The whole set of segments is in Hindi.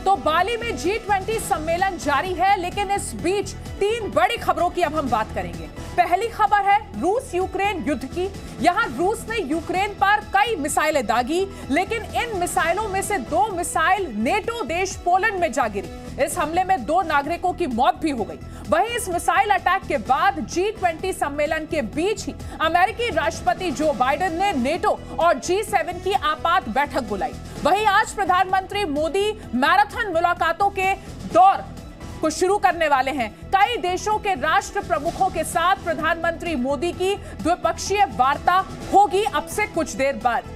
तो बाली में G20 सम्मेलन जारी है, लेकिन इस बीच तीन बड़ी खबरों की अब हम बात करेंगे। पहली खबर है रूस यूक्रेन युद्ध की। यहां रूस ने यूक्रेन पर कई मिसाइलें दागी, लेकिन इन मिसाइलों में से 2 मिसाइल नेटो देश पोलैंड में जा गिरी। इस हमले में 2 नागरिकों की मौत भी हो गई। वहीं इस मिसाइल अटैक के बाद G20 सम्मेलन के बीच ही अमेरिकी राष्ट्रपति जो बाइडेन ने नेटो और G7 की आपात बैठक बुलाई। वहीं आज प्रधानमंत्री मोदी मैराथन मुलाकातों के दौर को शुरू करने वाले हैं। कई देशों के राष्ट्र प्रमुखों के साथ प्रधानमंत्री मोदी की द्विपक्षीय वार्ता होगी अब से कुछ देर बाद।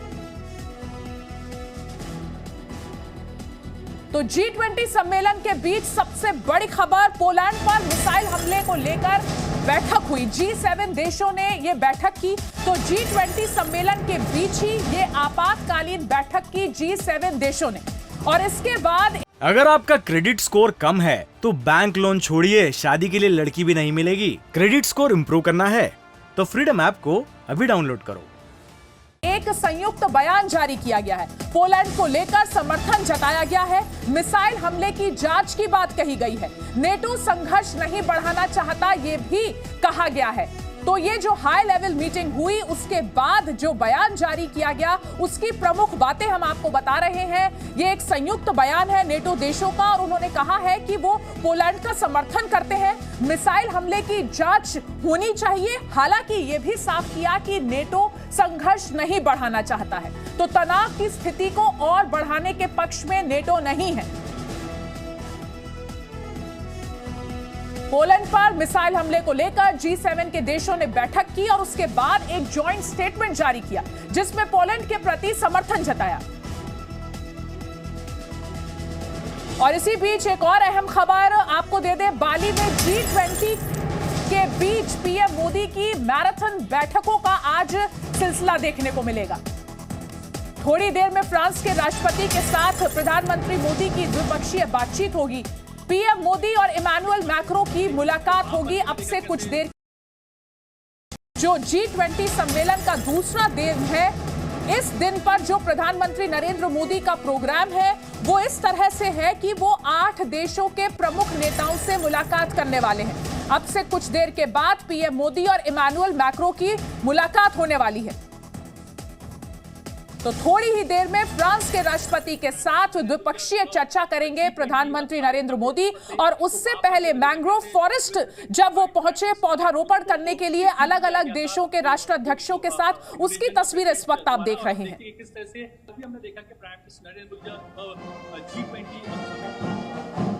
तो G20 सम्मेलन के बीच सबसे बड़ी खबर, पोलैंड पर मिसाइल हमले को लेकर बैठक हुई। G7 देशों ने यह बैठक की। तो G20 सम्मेलन के बीच ही ये आपातकालीन बैठक की G7 देशों ने। और इसके बाद अगर आपका क्रेडिट स्कोर कम है तो बैंक लोन छोड़िए, शादी के लिए लड़की भी नहीं मिलेगी। क्रेडिट स्कोर इंप्रूव करना है तो फ्रीडम ऐप को अभी डाउनलोड करो। एक संयुक्त बयान जारी किया गया है। पोलैंड को लेकर समर्थन जताया गया है। मिसाइल हमले की जांच की बात कही गई है। नेटो संघर्ष नहीं बढ़ाना चाहता, ये भी कहा गया है। तो ये जो हाई लेवल मीटिंग हुई, उसके बाद जो बयान जारी किया गया, उसकी प्रमुख बातें हम आपको बता रहे हैं। ये एक संयुक्त बयान है नेटो देशों का, और उन्होंने कहा है कि वो पोलैंड का समर्थन करते हैं। मिसाइल हमले की जांच होनी चाहिए। हालांकि ये भी साफ किया कि नेटो संघर्ष नहीं बढ़ाना चाहता है, तो तनाव की स्थिति को और बढ़ाने के पक्ष में नेटो नहीं है। पोलैंड पर मिसाइल हमले को लेकर G7 के देशों ने बैठक की और उसके बाद एक जॉइंट स्टेटमेंट जारी किया, जिसमें पोलैंड के प्रति समर्थन जताया। और इसी बीच एक और अहम खबर आपको दे दे, बाली में G20 के बीच पीएम मोदी की मैराथन बैठकों का आज सिलसिला देखने को मिलेगा। थोड़ी देर में फ्रांस के राष्ट्रपति के साथ प्रधानमंत्री मोदी की द्विपक्षीय बातचीत होगी। पीएम मोदी और इमैनुअल मैक्रों की मुलाकात होगी अब से कुछ देर। जो G20 सम्मेलन का दूसरा दिन है, इस दिन पर जो प्रधानमंत्री नरेंद्र मोदी का प्रोग्राम है वो इस तरह से है कि वो 8 देशों के प्रमुख नेताओं से मुलाकात करने वाले हैं। अब से कुछ देर के बाद पीएम मोदी और इमैनुअल मैक्रों की मुलाकात होने वाली है। तो थोड़ी ही देर में फ्रांस के राष्ट्रपति के साथ द्विपक्षीय चर्चा करेंगे प्रधानमंत्री नरेंद्र मोदी। और उससे पहले मैंग्रोव फॉरेस्ट जब वो पहुंचे पौधारोपण करने के लिए अलग अलग देशों के राष्ट्राध्यक्षों के साथ, उसकी तस्वीर इस वक्त आप देख रहे हैं। किस तरह से अभी हमने देखा कि prime minister Narendra Modi G20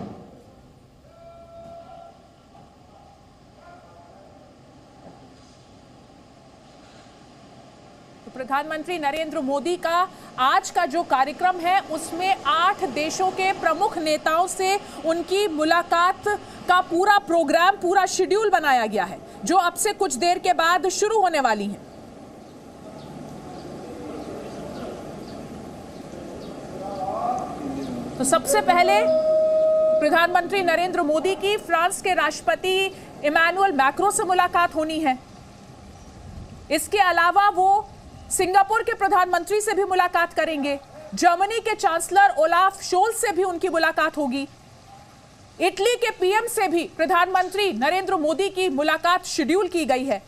प्रधानमंत्री नरेंद्र मोदी का आज का जो कार्यक्रम है उसमें 8 देशों के प्रमुख नेताओं से उनकी मुलाकात का पूरा प्रोग्राम, पूरा शेड्यूल बनाया गया है, जो अब से कुछ देर के बाद शुरू होने वाली है। तो सबसे पहले प्रधानमंत्री नरेंद्र मोदी की फ्रांस के राष्ट्रपति इमैनुअल मैक्रों से मुलाकात होनी है। इसके अलावा वो सिंगापुर के प्रधानमंत्री से भी मुलाकात करेंगे। जर्मनी के चांसलर ओलाफ शोल्ज से भी उनकी मुलाकात होगी। इटली के पीएम से भी प्रधानमंत्री नरेंद्र मोदी की मुलाकात शेड्यूल की गई है।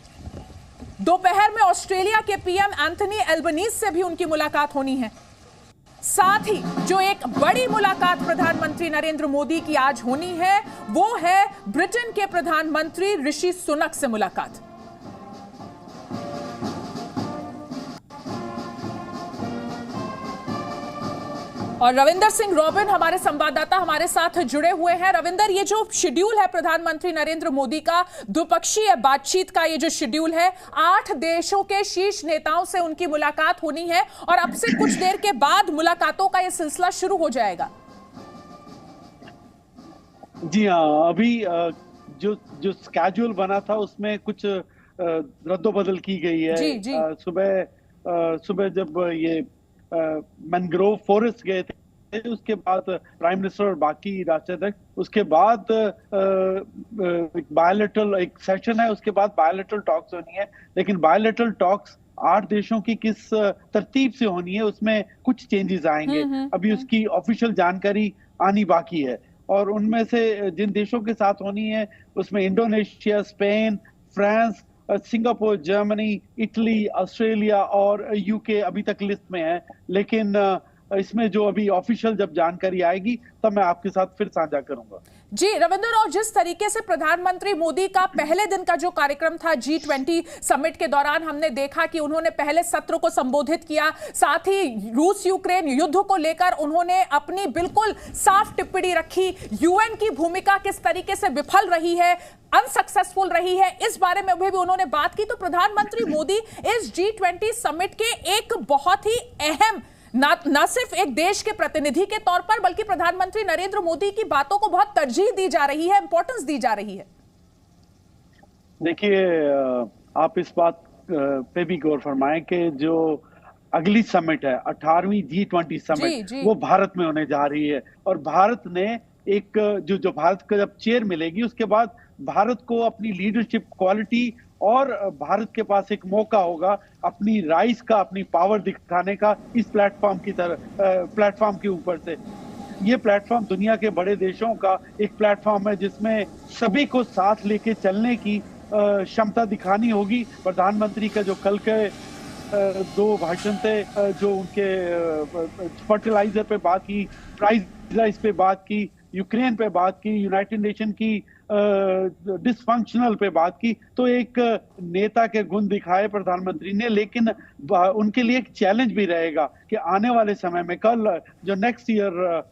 दोपहर में ऑस्ट्रेलिया के पीएम एंथनी एल्बनीज से भी उनकी मुलाकात होनी है। साथ ही जो एक बड़ी मुलाकात प्रधानमंत्री नरेंद्र मोदी की आज होनी है, वो है ब्रिटेन के प्रधानमंत्री ऋषि सुनक से मुलाकात। और रविंदर सिंह रॉबिन हमारे संवाददाता हमारे साथ जुड़े हुए हैं। रविंदर, ये जो शेड्यूल है प्रधानमंत्री नरेंद्र मोदी का द्विपक्षीय बातचीत का, ये जो शेड्यूल है, 8 देशों के शीर्ष नेताओं से उनकी मुलाकात होनी है और अब से कुछ देर के बाद मुलाकातों का ये सिलसिला शुरू हो जाएगा। जी हाँ, अभी जो स्केड्यूल बना था उसमें कुछ रद्दोबदल की गई है। जी, जी। सुबह जब ये मैंग्रोव फॉरेस्ट गए थे, उसके बाद प्राइम मिनिस्टर और बाकी राष्ट्राध्यक्ष, उसके बाद बायलैटरल एक सेशन है, उसके बाद बायलैटरल टॉक्स होनी है। लेकिन बायलैटरल टॉक्स 8 देशों की किस तरतीब से होनी है उसमें कुछ चेंजेस आएंगे। अभी उसकी ऑफिशियल जानकारी आनी बाकी है। और उनमें से जिन देशों के साथ होनी है उसमें Indonesia, Spain, France, Singapore, Germany, Italy, Australia और यूके अभी तक लिस्ट में है। लेकिन इसमें जो अभी ऑफिशियल जब जानकारी आएगी तब मैं आपके साथ फिर साझा करूंगा। जी रविंदर, और जिस तरीके से प्रधानमंत्री मोदी का पहले दिन का जो कार्यक्रम था G20 समिट के दौरान, हमने देखा कि उन्होंने पहले सत्र को संबोधित किया, साथ ही रूस यूक्रेन युद्ध को लेकर उन्होंने अपनी बिल्कुल साफ टिप्पणी रखी। यूएन की भूमिका किस तरीके से विफल रही है, अनसक्सेसफुल रही है, इस बारे में भी उन्होंने बात की। तो प्रधानमंत्री मोदी इस G20 समिट के एक बहुत ही अहम ना सिर्फ एक देश के प्रतिनिधि के तौर पर, बल्कि प्रधानमंत्री नरेंद्र मोदी की बातों को बहुत तरजीह दी जा रही है, इंपॉर्टेंस दी जा रही है। देखिए, आप इस बात पे भी गौर फरमाएं कि जो अगली समिट है 18वीं G20 समिट, वो भारत में होने जा रही है। और भारत ने एक जो भारत का जब चेयर मिलेगी उसके बाद भारत को अपनी लीडरशिप क्वालिटी और भारत के पास एक मौका होगा अपनी राइज का, अपनी पावर दिखाने का इस प्लेटफॉर्म के ऊपर से। ये प्लेटफॉर्म दुनिया के बड़े देशों का एक प्लेटफॉर्म है जिसमें सभी को साथ लेके चलने की क्षमता दिखानी होगी। प्रधानमंत्री का जो कल के दो भाषण थे, जो उनके फर्टिलाइजर पे बात की, प्राइस पे बात की, यूक्रेन पे बात की, यूनाइटेड नेशन की डिसफंक्शनल पे बात की, तो एक नेता के गुण दिखाए प्रधानमंत्री ने। लेकिन उनके लिए एक चैलेंज भी रहेगा कि आने वाले समय में, कल जो नेक्स्ट ईयर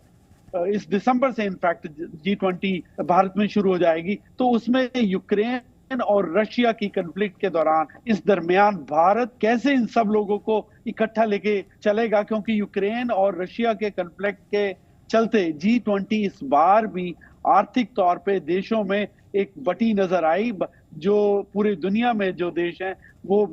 इस दिसंबर से इनफैक्ट G20 भारत में शुरू हो जाएगी, तो उसमें यूक्रेन और रशिया की कॉन्फ्लिक्ट के दौरान इस दरमियान भारत कैसे इन सब लोगों को इकट्ठा लेके चलेगा, क्योंकि यूक्रेन और रशिया के कॉन्फ्लिक्ट के चलते G20 इस बार भी आर्थिक तौर पे देशों में एक बटी नजर आई। जो पूरी दुनिया में जो देश हैं वो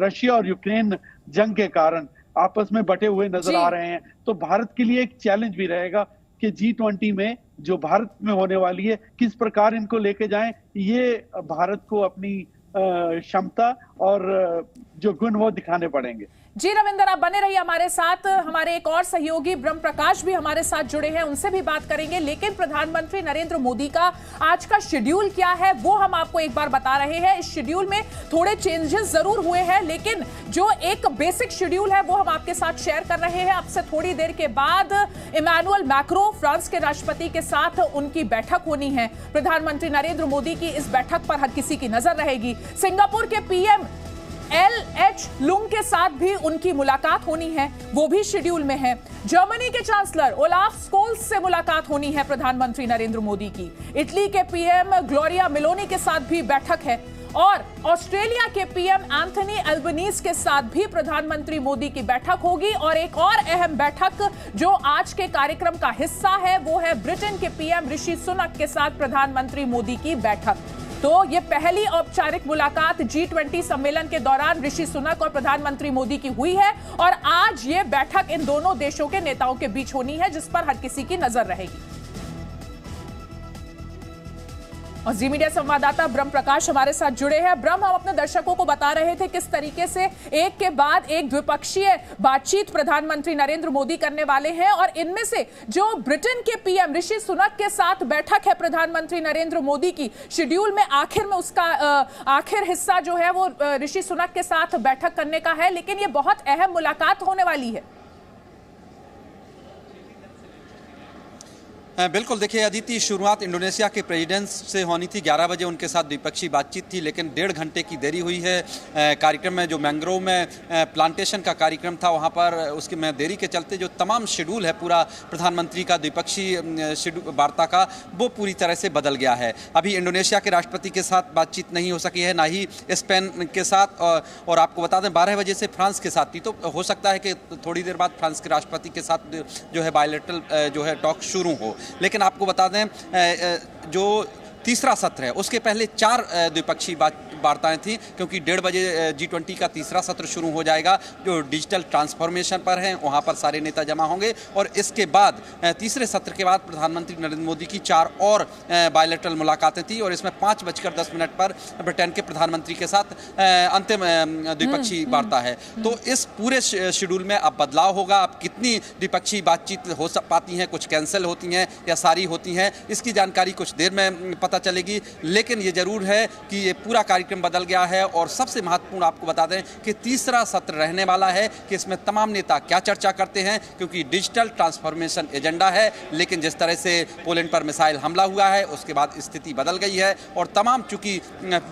रशिया और यूक्रेन जंग के कारण आपस में बटे हुए नजर आ रहे हैं। तो भारत के लिए एक चैलेंज भी रहेगा कि G20 में जो भारत में होने वाली है किस प्रकार इनको लेके जाएं। ये भारत को अपनी क्षमता और जो गुण वो दिखाने पड़ेंगे। जी रविंदर, आप बने रहिए हमारे साथ। हमारे एक और सहयोगी ब्रह्म प्रकाश भी हमारे साथ जुड़े हैं, उनसे भी बात करेंगे। लेकिन प्रधानमंत्री नरेंद्र मोदी का आज का शेड्यूल क्या है वो हम आपको एक बार बता रहे हैं। इस शेड्यूल में थोड़े चेंजेस जरूर हुए हैं, लेकिन जो एक बेसिक शेड्यूल है वो हम आपके साथ शेयर कर रहे हैं। अब से थोड़ी देर के बाद इमैनुअल मैक्रो, फ्रांस के राष्ट्रपति के साथ उनकी बैठक होनी है। प्रधानमंत्री नरेंद्र मोदी की इस बैठक पर हर किसी की नजर रहेगी। सिंगापुर के पीएम LH लुंग के साथ भी उनकी मुलाकात होनी है, वो भी शेड्यूल में है। जर्मनी के चांसलर ओलाफ स्कोल्स से मुलाकात होनी है प्रधानमंत्री नरेंद्र मोदी की। इटली के पीएम ग्लोरिया मेलोनी के साथ भी बैठक है, और ऑस्ट्रेलिया के पीएम एंथनी अल्बनीज के साथ भी प्रधानमंत्री मोदी की बैठक होगी। और एक और अहम बैठक जो आज के कार्यक्रम का हिस्सा है वो है ब्रिटेन के पीएम ऋषि सुनक के साथ प्रधानमंत्री मोदी की बैठक। तो ये पहली औपचारिक मुलाकात G20 सम्मेलन के दौरान ऋषि सुनक और प्रधानमंत्री मोदी की हुई है, और आज ये बैठक इन दोनों देशों के नेताओं के बीच होनी है, जिस पर हर किसी की नजर रहेगी। और जी मीडिया संवाददाता ब्रह्म प्रकाश हमारे साथ जुड़े हैं। ब्रह्म, हम अपने दर्शकों को बता रहे थे किस तरीके से एक के बाद एक द्विपक्षीय बातचीत प्रधानमंत्री नरेंद्र मोदी करने वाले हैं, और इनमें से जो ब्रिटेन के पीएम ऋषि सुनक के साथ बैठक है प्रधानमंत्री नरेंद्र मोदी की, शेड्यूल में आखिर में उसका आखिर हिस्सा जो है वो ऋषि सुनक के साथ बैठक करने का है, लेकिन ये बहुत अहम मुलाकात होने वाली है। बिल्कुल, देखिए अदिति, शुरुआत इंडोनेशिया के प्रेसिडेंट से होनी थी, 11 बजे उनके साथ द्विपक्षीय बातचीत थी, लेकिन 1.5 घंटे की देरी हुई है। कार्यक्रम में जो मैंग्रोव में प्लांटेशन का कार्यक्रम था वहां पर उसके में देरी के चलते जो तमाम शेड्यूल है पूरा प्रधानमंत्री का द्विपक्षीय शेड्यूल वार्ता का, वो पूरी तरह से बदल गया है। अभी इंडोनेशिया के राष्ट्रपति के साथ बातचीत नहीं हो सकी है, ना ही स्पेन के साथ, और आपको बता दें 12 बजे से फ्रांस के साथ थी, तो हो सकता है कि थोड़ी देर बाद फ्रांस के राष्ट्रपति के साथ जो है बायलैटरल जो है टॉक शुरू हो। लेकिन आपको बता दें जो तीसरा सत्र है। उसके पहले 4 द्विपक्षीय वार्ताएं थी, क्योंकि 1:30 बजे G20 का तीसरा सत्र शुरू हो जाएगा जो डिजिटल ट्रांसफॉर्मेशन पर है। वहाँ पर सारे नेता जमा होंगे और इसके बाद तीसरे सत्र के बाद प्रधानमंत्री नरेंद्र मोदी की 4 और बायलैटरल मुलाकातें थी और इसमें 5:10 पर ब्रिटेन के प्रधानमंत्री के साथ अंतिम द्विपक्षीय वार्ता है। तो इस पूरे शेड्यूल में अब बदलाव होगा। अब कितनी द्विपक्षीय बातचीत हो पाती हैं, कुछ कैंसिल होती हैं या सारी होती हैं, इसकी जानकारी कुछ देर में पता चलेगी। लेकिन ये जरूर है कि ये पूरा कार्यक्रम बदल गया है और सबसे महत्वपूर्ण आपको बता दें कि तीसरा सत्र रहने वाला है कि इसमें तमाम नेता क्या चर्चा करते हैं, क्योंकि डिजिटल ट्रांसफॉर्मेशन एजेंडा है। लेकिन जिस तरह से पोलैंड पर मिसाइल हमला हुआ है उसके बाद स्थिति बदल गई है और तमाम, चूंकि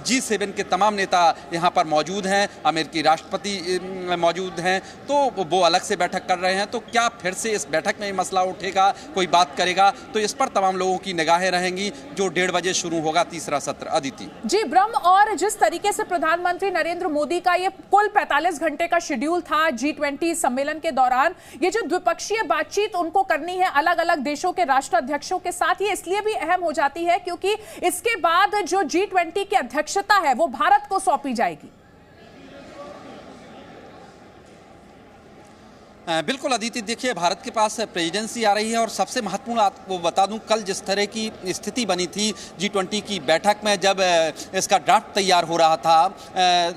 G7 के तमाम नेता यहाँ पर मौजूद हैं, अमेरिकी राष्ट्रपति मौजूद हैं, तो वो अलग से बैठक कर रहे हैं। तो क्या फिर से इस बैठक में मसला उठेगा, कोई बात करेगा, तो इस पर तमाम लोगों की निगाहें रहेंगी जो 1:30 बजे शुरू होगा तीसरा सत्र। अदिति जी ब्रह्म, और जिस तरीके से प्रधानमंत्री नरेंद्र मोदी का ये कुल 45 घंटे का शेड्यूल था G20 सम्मेलन के दौरान, ये जो द्विपक्षीय बातचीत उनको करनी है अलग अलग देशों के राष्ट्राध्यक्षों के साथ, ये इसलिए भी अहम हो जाती है क्योंकि इसके बाद जो G20 की अध्यक्षता है वो भारत को सौंपी जाएगी। बिल्कुल अदिति, देखिए भारत के पास प्रेसिडेंसी आ रही है और सबसे महत्वपूर्ण आपको बता दूं, कल जिस तरह की स्थिति बनी थी G20 की बैठक में, जब इसका ड्राफ्ट तैयार हो रहा था,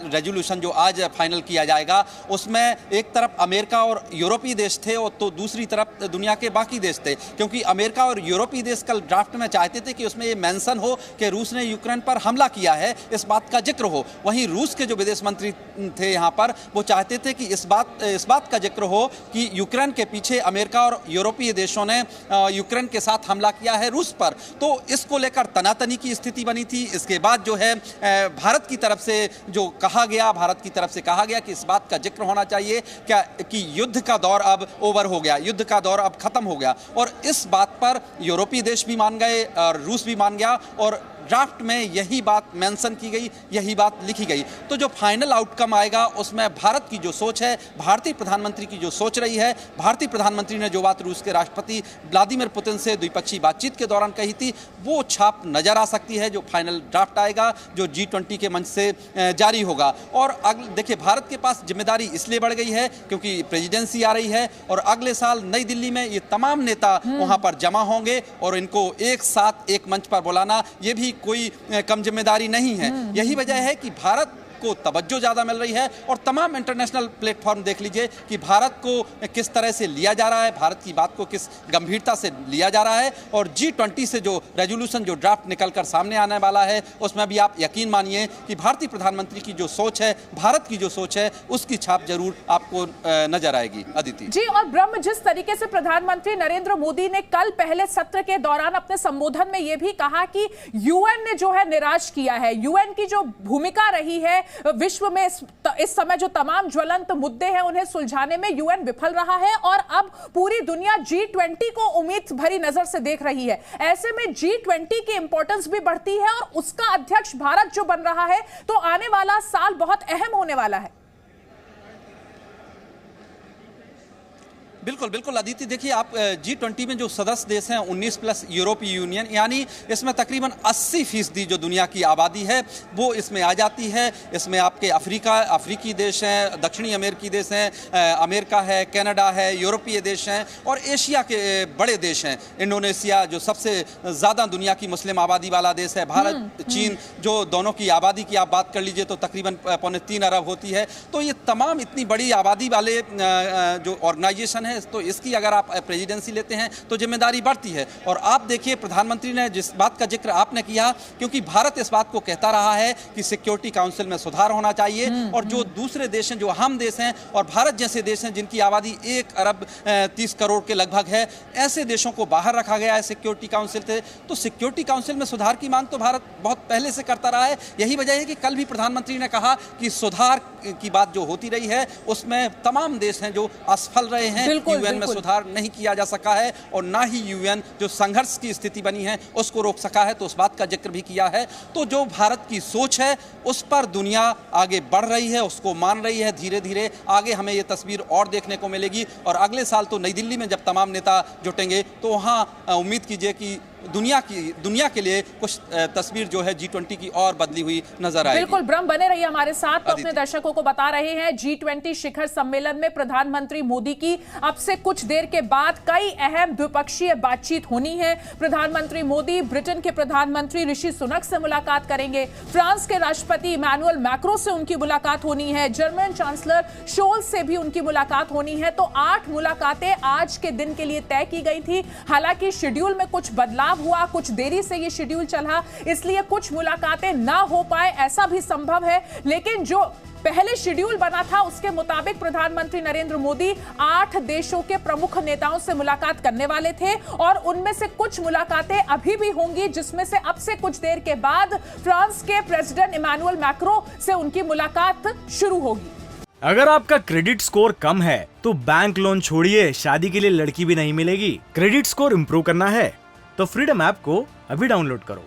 रेजोल्यूशन जो आज फाइनल किया जाएगा, उसमें एक तरफ अमेरिका और यूरोपीय देश थे और तो दूसरी तरफ दुनिया के बाकी देश थे, क्योंकि अमेरिका और यूरोपीय देश कल ड्राफ्ट में चाहते थे कि उसमें ये मेंशन हो कि रूस ने यूक्रेन पर हमला किया है, इस बात का जिक्र हो। वहीं रूस के जो विदेश मंत्री थे यहाँ पर, वो चाहते थे कि इस बात का जिक्र हो कि यूक्रेन के पीछे अमेरिका और यूरोपीय देशों ने यूक्रेन के साथ हमला किया है रूस पर। तो इसको लेकर तनातनी की स्थिति बनी थी। इसके बाद जो है भारत की तरफ से भारत की तरफ से कहा गया कि इस बात का जिक्र होना चाहिए क्या कि युद्ध का दौर अब ओवर हो गया, युद्ध का दौर अब खत्म हो गया। और इस बात पर यूरोपीय देश भी मान गए और रूस भी मान गया और ड्राफ्ट में यही बात मेंशन की गई, यही बात लिखी गई। तो जो फाइनल आउटकम आएगा उसमें भारत की जो सोच है, भारतीय प्रधानमंत्री की जो सोच रही है, भारतीय प्रधानमंत्री ने जो बात रूस के राष्ट्रपति व्लादिमीर पुतिन से द्विपक्षीय बातचीत के दौरान कही थी, वो छाप नजर आ सकती है जो फाइनल ड्राफ्ट आएगा, जो G20 के मंच से जारी होगा। और देखिए भारत के पास जिम्मेदारी इसलिए बढ़ गई है क्योंकि प्रेसिडेंसी आ रही है और अगले साल नई दिल्ली में ये तमाम नेता वहां पर जमा होंगे और इनको एक साथ एक मंच पर बुलाना ये भी कोई कम जिम्मेदारी नहीं है। यही वजह है कि भारत को तवज्जो ज़्यादा मिल रही है और तमाम इंटरनेशनल प्लेटफॉर्म देख लीजिए कि भारत को किस तरह से लिया जा रहा है, भारत की बात को किस गंभीरता से लिया जा रहा है। और G20 से जो रेजोल्यूशन, जो ड्राफ्ट निकलकर सामने आने वाला है, उसमें भी आप यकीन मानिए कि भारतीय प्रधानमंत्री की जो सोच है, भारत की जो सोच है, उसकी छाप जरूर आपको नजर आएगी। अदिति जी, और ब्रह्म, जिस तरीके से प्रधानमंत्री नरेंद्र मोदी ने कल पहले सत्र के दौरान अपने संबोधन में यह भी कहा कि यूएन ने जो है निराश किया है, यूएन की जो भूमिका रही है विश्व में इस समय जो तमाम ज्वलंत मुद्दे हैं उन्हें सुलझाने में यूएन विफल रहा है और अब पूरी दुनिया G20 को उम्मीद भरी नजर से देख रही है। ऐसे में G20 की इंपॉर्टेंस भी बढ़ती है और उसका अध्यक्ष भारत जो बन रहा है, तो आने वाला साल बहुत अहम होने वाला है। बिल्कुल बिल्कुल अदिति, देखिए आप G20 में जो सदस्य देश हैं 19 प्लस यूरोपीय यूनियन, यानी इसमें तकरीबन 80% जो दुनिया की आबादी है वो इसमें आ जाती है। इसमें आपके अफ्रीकी देश हैं, दक्षिणी अमेरिकी देश हैं, अमेरिका है, कनाडा है, यूरोपीय देश हैं और एशिया के बड़े देश हैं। इंडोनेशिया जो सबसे ज़्यादा दुनिया की मुस्लिम आबादी वाला देश है, भारत, चीन, जो दोनों की आबादी की आप बात कर लीजिए तो तकरीबन 3.25 अरब होती है। तो ये तमाम इतनी बड़ी आबादी वाले जो ऑर्गेनाइजेशन है, तो इसकी अगर आप प्रेसिडेंसी लेते हैं तो जिम्मेदारी बढ़ती है। और आप देखिए प्रधानमंत्री ने जिस बात का जिक्र आपने किया, क्योंकि भारत इस बात को कहता रहा है कि सिक्योरिटी काउंसिल में सुधार होना चाहिए और जो दूसरे देश हैं, जो हम देश हैं और भारत जैसे देश हैं जिनकी आबादी 1 अरब 30 करोड़ के लगभग है, ऐसे देशों को बाहर रखा गया है सिक्योरिटी काउंसिल से। तो सिक्योरिटी काउंसिल में सुधार की मांग तो भारत बहुत पहले से करता रहा है। यही वजह है कि कल भी प्रधानमंत्री ने कहा कि सुधार की बात जो होती रही है उसमें तमाम देश हैं जो असफल रहे हैं, यूएन में सुधार नहीं किया जा सका है और ना ही यूएन जो संघर्ष की स्थिति बनी है उसको रोक सका है। तो उस बात का जिक्र भी किया है। तो जो भारत की सोच है उस पर दुनिया आगे बढ़ रही है, उसको मान रही है। धीरे धीरे आगे हमें ये तस्वीर और देखने को मिलेगी और अगले साल तो नई दिल्ली में जब तमाम नेता जुटेंगे तो वहाँ उम्मीद कीजिए कि दुनिया के लिए कुछ तस्वीर जो है G20 की और बदली हुई नजर आएगी। बिल्कुल ब्रह्म बने रहिए हमारे साथ। तो अपने दर्शकों को बता रहे हैं G20 शिखर सम्मेलन में प्रधानमंत्री मोदी की अब से कुछ देर के बाद कई अहम द्विपक्षीय बातचीत होनी है। प्रधानमंत्री मोदी ब्रिटेन के प्रधानमंत्री ऋषि सुनक से मुलाकात करेंगे, फ्रांस के राष्ट्रपति इमैनुअल मैक्रो से उनकी मुलाकात होनी है, जर्मन चांसलर शोल्ज से भी उनकी मुलाकात होनी है। तो 8 मुलाकातें आज के दिन के लिए तय की गई थी। हालांकि शेड्यूल में कुछ बदलाव हुआ, कुछ देरी से ये शेड्यूल चला, इसलिए कुछ मुलाकातें ना हो पाए ऐसा भी संभव है। लेकिन जो पहले शेड्यूल बना था उसके मुताबिक प्रधानमंत्री नरेंद्र मोदी 8 देशों के प्रमुख नेताओं से मुलाकात करने वाले थे और उनमें से कुछ मुलाकातें अभी भी होंगी, जिसमें से अब से कुछ देर के बाद फ्रांस के प्रेसिडेंट इमैनुअल मैक्रो से उनकी मुलाकात शुरू होगी। अगर आपका क्रेडिट स्कोर कम है तो बैंक लोन छोड़िए, शादी के लिए लड़की भी नहीं मिलेगी। क्रेडिट स्कोर इम्प्रूव करना है तो फ्रीडम ऐप को अभी डाउनलोड करो।